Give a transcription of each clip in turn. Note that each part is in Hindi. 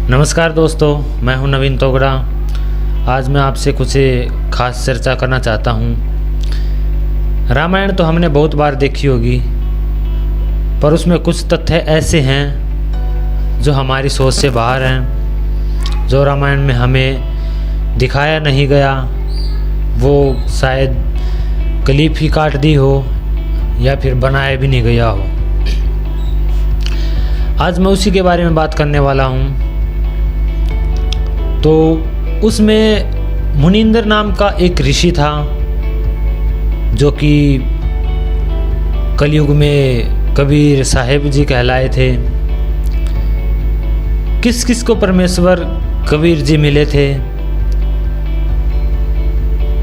नमस्कार दोस्तों, मैं हूं नवीन तोगड़ा। आज मैं आपसे कुछ खास चर्चा करना चाहता हूं। रामायण तो हमने बहुत बार देखी होगी, पर उसमें कुछ तथ्य ऐसे हैं जो हमारी सोच से बाहर हैं, जो रामायण में हमें दिखाया नहीं गया। वो शायद क्लिप ही काट दी हो या फिर बनाया भी नहीं गया हो। आज मैं उसी के बारे में बात करने वाला हूँ। तो उसमें मुनिंदर नाम का एक ऋषि था, जो कि कलयुग में कबीर साहिब जी कहलाए थे। किस किस को परमेश्वर कबीर जी मिले थे?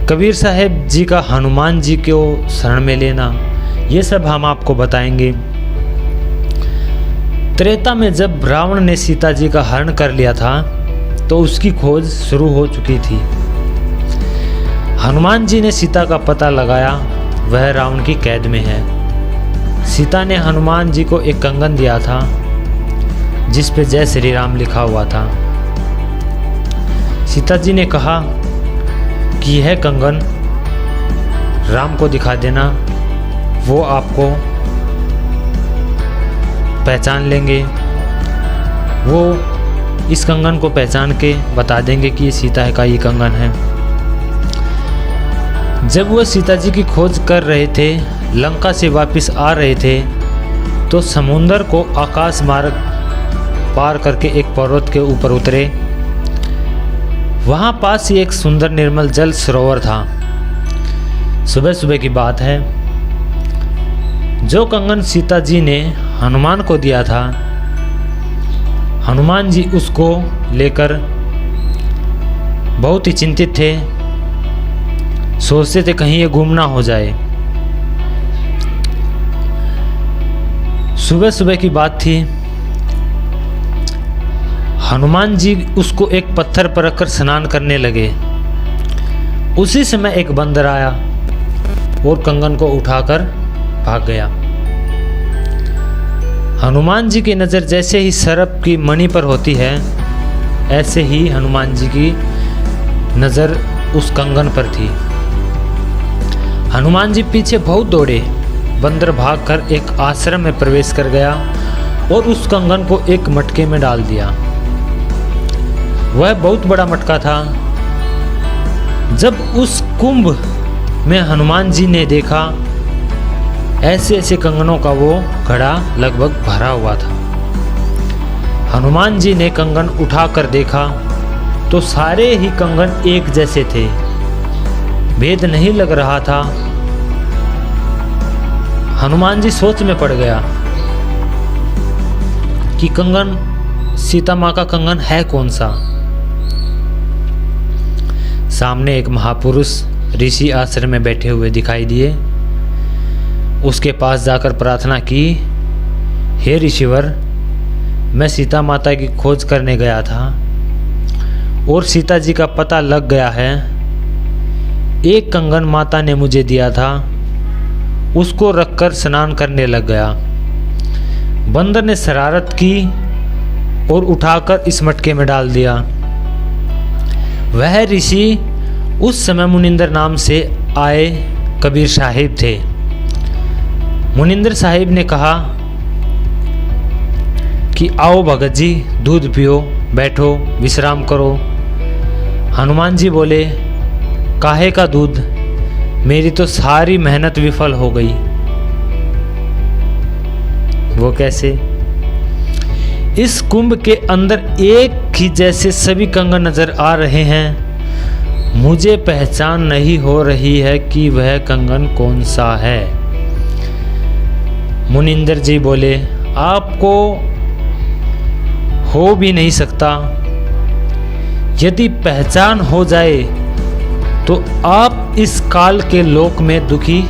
कबीर साहिब जी का हनुमान जी को शरण में लेना, ये सब हम आपको बताएंगे। त्रेता में जब रावण ने सीता जी का हरण कर लिया था, तो उसकी खोज शुरू हो चुकी थी। हनुमान जी ने सीता का पता लगाया, वह रावण की कैद में है। सीता ने हनुमान जी को एक कंगन दिया था, जिस पे जय श्री राम लिखा हुआ था। सीता जी ने कहा कि यह कंगन राम को दिखा देना, वो आपको पहचान लेंगे। वो इस कंगन को पहचान के बता देंगे कि ये सीता का ये कंगन है। जब वह सीता जी की खोज कर रहे थे, लंका से वापस आ रहे थे, तो समुंदर को आकाश मार्ग पार करके एक पर्वत के ऊपर उतरे। वहाँ पास ही एक सुंदर निर्मल जल सरोवर था। सुबह सुबह की बात है। जो कंगन सीता जी ने हनुमान को दिया था, हनुमान जी उसको लेकर बहुत ही चिंतित थे। सोचते थे कहीं ये गुम ना हो जाए। सुबह सुबह की बात थी। हनुमान जी उसको एक पत्थर पर रखकर स्नान करने लगे। उसी समय एक बंदर आया और कंगन को उठाकर भाग गया। हनुमान जी की नज़र जैसे ही सर्प की मणि पर होती है, ऐसे ही हनुमान जी की नज़र उस कंगन पर थी। हनुमान जी पीछे बहुत दौड़े। बंदर भागकर एक आश्रम में प्रवेश कर गया और उस कंगन को एक मटके में डाल दिया। वह बहुत बड़ा मटका था। जब उस कुंभ में हनुमान जी ने देखा, ऐसे ऐसे कंगनों का वो घड़ा लगभग भरा हुआ था। हनुमान जी ने कंगन उठाकर देखा तो सारे ही कंगन एक जैसे थे, भेद नहीं लग रहा था। हनुमान जी सोच में पड़ गया कि कंगन सीता माँ का कंगन है कौन सा। सामने एक महापुरुष ऋषि आश्रम में बैठे हुए दिखाई दिए। उसके पास जाकर प्रार्थना की, हे ऋषिवर, मैं सीता माता की खोज करने गया था और सीता जी का पता लग गया है। एक कंगन माता ने मुझे दिया था, उसको रखकर स्नान करने लग गया। बंदर ने शरारत की और उठाकर इस मटके में डाल दिया। वह ऋषि उस समय मुनिंदर नाम से आए कबीर साहिब थे। मुनिंदर साहिब ने कहा कि आओ भगत जी, दूध पियो, बैठो, विश्राम करो। हनुमान जी बोले, काहे का दूध, मेरी तो सारी मेहनत विफल हो गई। वो कैसे? इस कुंभ के अंदर एक ही जैसे सभी कंगन नजर आ रहे हैं। मुझे पहचान नहीं हो रही है कि वह कंगन कौन सा है। मुनिंदर जी बोले, आपको हो भी नहीं सकता। यदि पहचान हो जाए तो आप इस काल के लोक में दुखी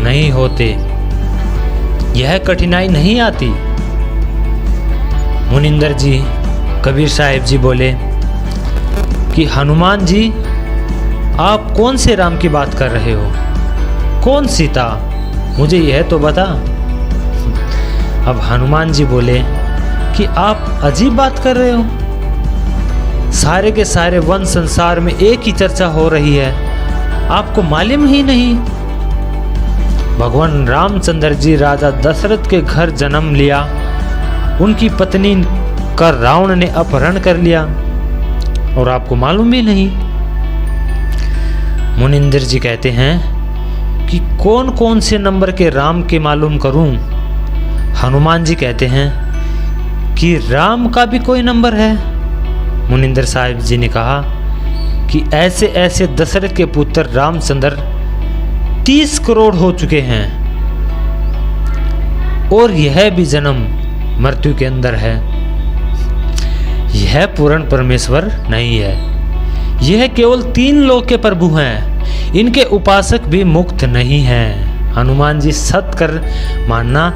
नहीं होते, यह कठिनाई नहीं आती। मुनिंदर जी कबीर साहिब जी बोले कि हनुमान जी, आप कौन से राम की बात कर रहे हो? कौन सीता? मुझे यह तो बता। अब हनुमान जी बोले कि आप अजीब बात कर रहे हो। सारे के सारे वन संसार में एक ही चर्चा हो रही है, आपको मालूम ही नहीं? भगवान रामचंद्र जी राजा दशरथ के घर जन्म लिया, उनकी पत्नी का रावण ने अपहरण कर लिया और आपको मालूम भी नहीं। मुनिंदर जी कहते हैं कि कौन कौन से नंबर के राम के मालूम करूं? हनुमान जी कहते हैं कि राम का भी कोई नंबर है? मुनिंदर साहिब जी ने कहा कि ऐसे ऐसे दशरथ के पुत्र रामचंद्र 30 करोड़ हो चुके हैं और यह भी जन्म मृत्यु के अंदर है। यह पूर्ण परमेश्वर नहीं है, यह केवल 3 लोक के प्रभु हैं, इनके उपासक भी मुक्त नहीं हैं। हनुमान जी सत कर मानना।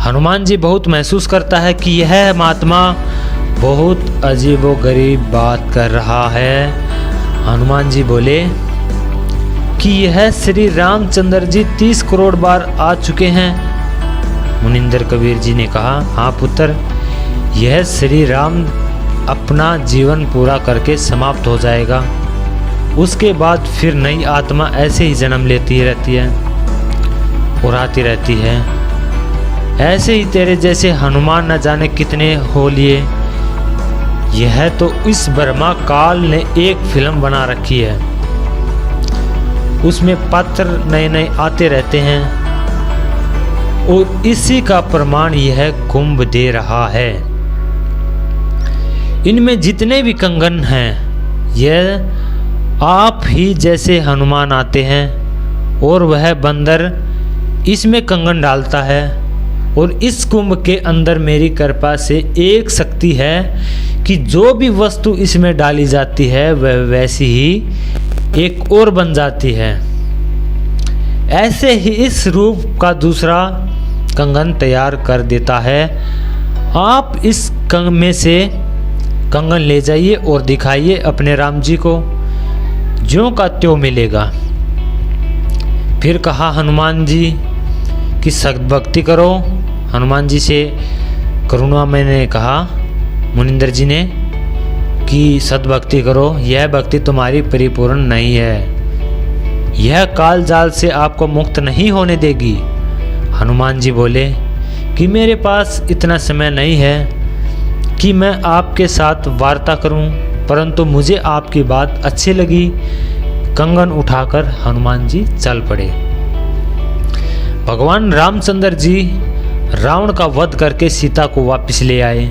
हनुमान जी बहुत महसूस करता है कि यह महात्मा बहुत अजीबोगरीब बात कर रहा है। हनुमान जी बोले कि यह श्री रामचंद्र जी 30 करोड़ बार आ चुके हैं। मुनिंदर कबीर जी ने कहा, हाँ पुत्र, यह श्री राम अपना जीवन पूरा करके समाप्त हो जाएगा, उसके बाद फिर नई आत्मा ऐसे ही जन्म लेती रहती है और आती रहती है। ऐसे ही तेरे जैसे हनुमान न जाने कितने हो लिए। यह तो इस ब्रह्मा काल ने एक फिल्म बना रखी है, उसमें पात्र नए नए आते रहते हैं और इसी का प्रमाण यह कुंभ दे रहा है। इनमें जितने भी कंगन हैं, यह आप ही जैसे हनुमान आते हैं और वह बंदर इसमें कंगन डालता है और इस कुंभ के अंदर मेरी कृपा से एक शक्ति है कि जो भी वस्तु इसमें डाली जाती है वह वैसी ही एक और बन जाती है। ऐसे ही इस रूप का दूसरा कंगन तैयार कर देता है। आप इस कंगन में से कंगन ले जाइए और दिखाइए अपने राम जी को, ज्यों का त्यों मिलेगा। फिर कहा हनुमान जी कि सख्त भक्ति करो। हनुमान जी से करुणा मैंने कहा मुनिंदर जी ने कि सद्भक्ति करो, यह भक्ति तुम्हारी परिपूर्ण नहीं है, यह काल जाल से आपको मुक्त नहीं होने देगी। हनुमान जी बोले कि मेरे पास इतना समय नहीं है कि मैं आपके साथ वार्ता करूं, परंतु मुझे आपकी बात अच्छी लगी। कंगन उठाकर हनुमान जी चल पड़े। भगवान रामचंद्र जी रावण का वध करके सीता को वापस ले आए।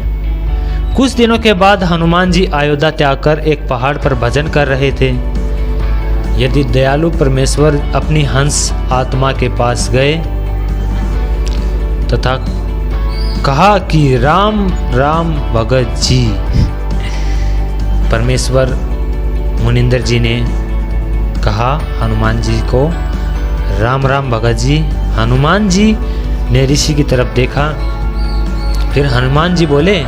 कुछ दिनों के बाद हनुमान जी अयोध्या त्याग कर एक पहाड़ पर भजन कर रहे थे। यदि दयालु परमेश्वर अपनी हंस आत्मा के पास गए तथा कहा कि राम राम भगत जी। परमेश्वर मुनिंदर जी ने कहा हनुमान जी को, राम राम भगत जी। हनुमान जी ने ऋषि की तरफ देखा। फिर हनुमान जी बोले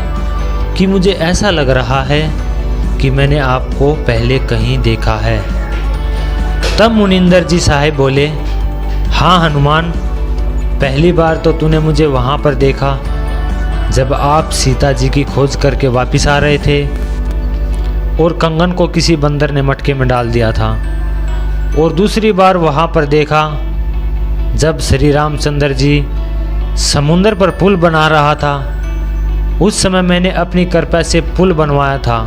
कि मुझे ऐसा लग रहा है कि मैंने आपको पहले कहीं देखा है। तब मुनिंदर जी साहिब बोले, हाँ हनुमान, पहली बार तो तूने मुझे वहाँ पर देखा जब आप सीता जी की खोज करके वापस आ रहे थे और कंगन को किसी बंदर ने मटके में डाल दिया था। और दूसरी बार वहाँ पर देखा जब श्री रामचंद्र जी समुंदर पर पुल बना रहा था। उस समय मैंने अपनी कृपा से पुल बनवाया था।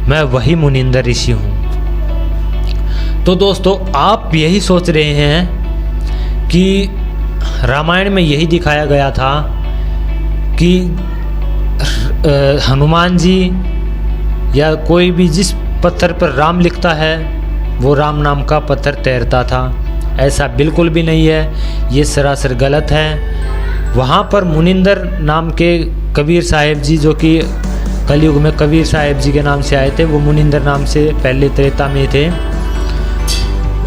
मैं वही मुनिंदर ऋषि हूँ। तो दोस्तों, आप यही सोच रहे हैं कि रामायण में यही दिखाया गया था कि हनुमान जी या कोई भी जिस पत्थर पर राम लिखता है वो राम नाम का पत्थर तैरता था। ऐसा बिल्कुल भी नहीं है, ये सरासर गलत है। वहाँ पर मुनिंदर नाम के कबीर साहिब जी, जो कि कलयुग में कबीर साहिब जी के नाम से आए थे, वो मुनिंदर नाम से पहले त्रेता में थे।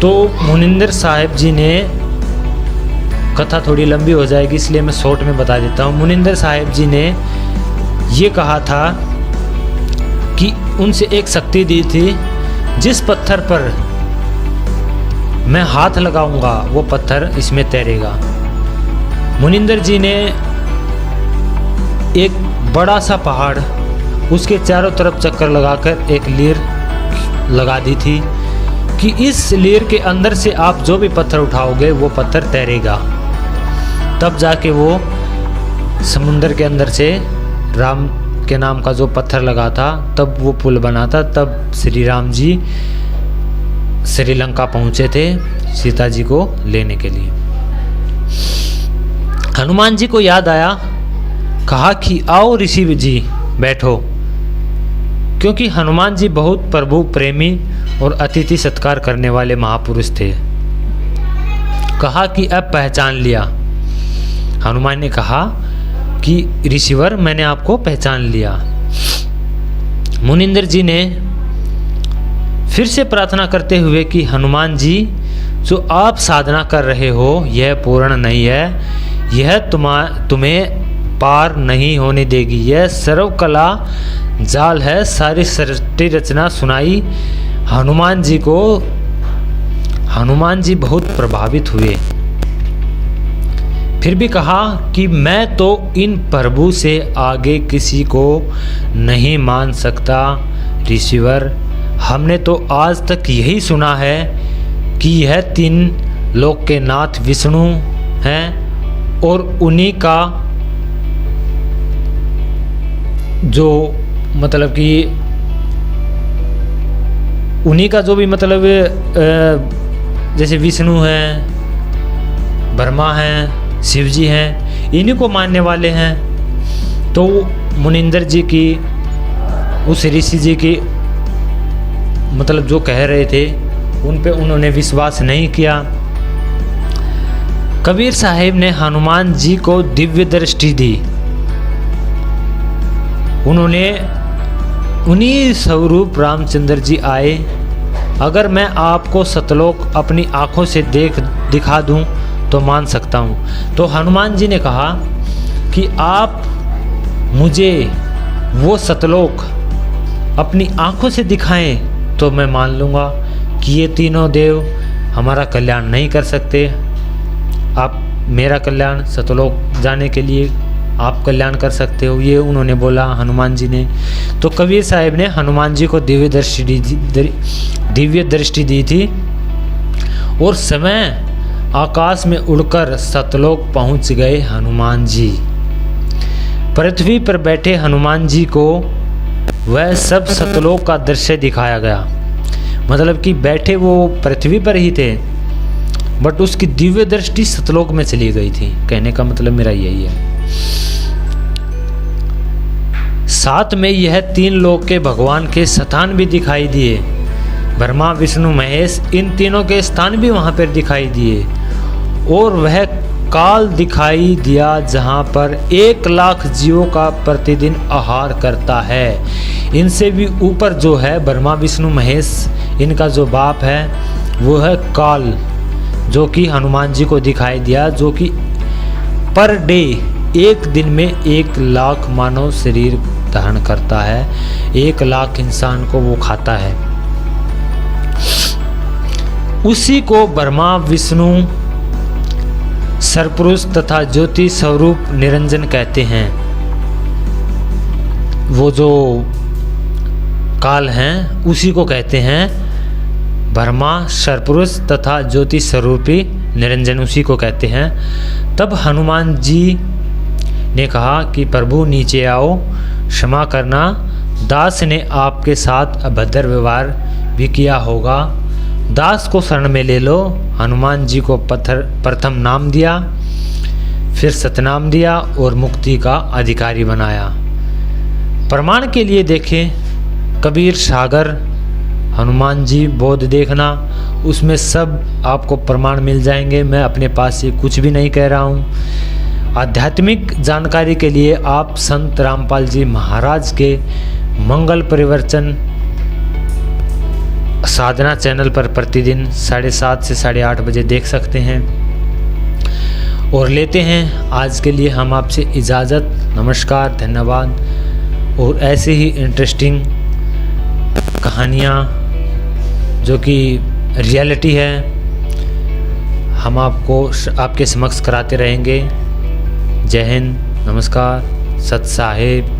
तो मुनिंदर साहिब जी ने, कथा थोड़ी लंबी हो जाएगी इसलिए मैं शॉर्ट में बता देता हूँ। मुनिंदर साहिब जी ने ये कहा था कि उनसे एक शक्ति दी थी, जिस पत्थर पर मैं हाथ लगाऊंगा वो पत्थर इसमें तैरेगा। मुनिंदर जी ने एक बड़ा सा पहाड़ उसके चारों तरफ चक्कर लगाकर एक लीर लगा दी थी कि इस लीर के अंदर से आप जो भी पत्थर उठाओगे वो पत्थर तैरेगा। तब जाके वो समुंदर के अंदर से राम के नाम का जो पत्थर लगा था तब वो पुल बना था। तब श्री राम जी श्रीलंका पहुँचे थे सीता जी को लेने के लिए। हनुमान जी को याद आया, कहा कि आओ ऋषि जी बैठो, क्योंकि हनुमान जी बहुत प्रभु प्रेमी और अतिथि सत्कार करने वाले महापुरुष थे। कहा कि अब पहचान लिया। हनुमान ने कहा कि ऋषिवर मैंने आपको पहचान लिया। मुनिंदर जी ने फिर से प्रार्थना करते हुए कि हनुमान जी जो आप साधना कर रहे हो यह पूर्ण नहीं है, यह तुम्हें पार नहीं होने देगी, यह सर्वकला जाल है। सारी सृष्टि रचना सुनाई हनुमान जी को। हनुमान जी बहुत प्रभावित हुए। फिर भी कहा कि मैं तो इन प्रभु से आगे किसी को नहीं मान सकता ऋषिवर। हमने तो आज तक यही सुना है कि यह 3 लोक के नाथ विष्णु हैं और उन्हीं का जो मतलब कि उन्हीं का जो भी मतलब जैसे विष्णु हैं, ब्रह्मा हैं, शिव जी हैं, इन्हीं को मानने वाले हैं। तो मुनिंदर जी की उस ऋषि जी की मतलब जो कह रहे थे उन पे उन्होंने विश्वास नहीं किया। कबीर साहिब ने हनुमान जी को दिव्य दृष्टि दी। उन्होंने उन्हीं स्वरूप रामचंद्र जी आए। अगर मैं आपको सतलोक अपनी आंखों से दिखा दूं तो मान सकता हूं। तो हनुमान जी ने कहा कि आप मुझे वो सतलोक अपनी आंखों से दिखाएं तो मैं मान लूँगा कि ये तीनों देव हमारा कल्याण नहीं कर सकते। आप मेरा कल्याण सतलोक जाने के लिए आप कल्याण कर सकते हो, ये उन्होंने बोला हनुमान जी ने। तो कबीर साहिब ने हनुमान जी को दिव्य दृष्टि दी थी और समय आकाश में उड़कर सतलोक पहुंच गए हनुमान जी। पृथ्वी पर बैठे हनुमान जी को वह सब सतलोक का दृश्य दिखाया गया। मतलब कि बैठे वो पृथ्वी पर ही थे बट उसकी दिव्य दृष्टि सतलोक में चली गई थी। कहने का मतलब मेरा यही है। साथ में यह 3 लोक के भगवान के स्थान भी दिखाई दिए। ब्रह्मा विष्णु महेश इन तीनों के स्थान भी वहां पर दिखाई दिए। और वह काल दिखाई दिया जहां पर 1 लाख जीवों का प्रतिदिन आहार करता है। इनसे भी ऊपर जो है ब्रह्मा विष्णु महेश, इनका जो बाप है वो है काल, जो कि हनुमान जी को दिखाई दिया, जो कि पर डे एक दिन में 1 लाख मानव शरीर धारण करता है। 1 लाख इंसान को वो खाता है। उसी को ब्रह्मा विष्णु सरपुरुष तथा ज्योति स्वरूप निरंजन कहते हैं। वो जो काल हैं उसी को कहते हैं ब्रह्मा सरपुरुष तथा ज्योति स्वरूपी निरंजन, उसी को कहते हैं। तब हनुमान जी ने कहा कि प्रभु नीचे आओ, क्षमा करना, दास ने आपके साथ अभद्र व्यवहार भी किया होगा। दास को शरण में ले लो। हनुमान जी को प्रथम नाम दिया, फिर सतनाम दिया और मुक्ति का अधिकारी बनाया। प्रमाण के लिए देखें कबीर सागर, हनुमान जी बोध देखना, उसमें सब आपको प्रमाण मिल जाएंगे। मैं अपने पास से कुछ भी नहीं कह रहा हूँ। आध्यात्मिक जानकारी के लिए आप संत रामपाल जी महाराज के मंगल परिवर्तन साधना चैनल पर प्रतिदिन 7:30 से 8:30 बजे देख सकते हैं। और लेते हैं आज के लिए हम आपसे इजाज़त। नमस्कार, धन्यवाद। और ऐसे ही इंटरेस्टिंग कहानियाँ जो कि रियलिटी है हम आपको आपके समक्ष कराते रहेंगे। जय हिंद, नमस्कार, सत साहिब।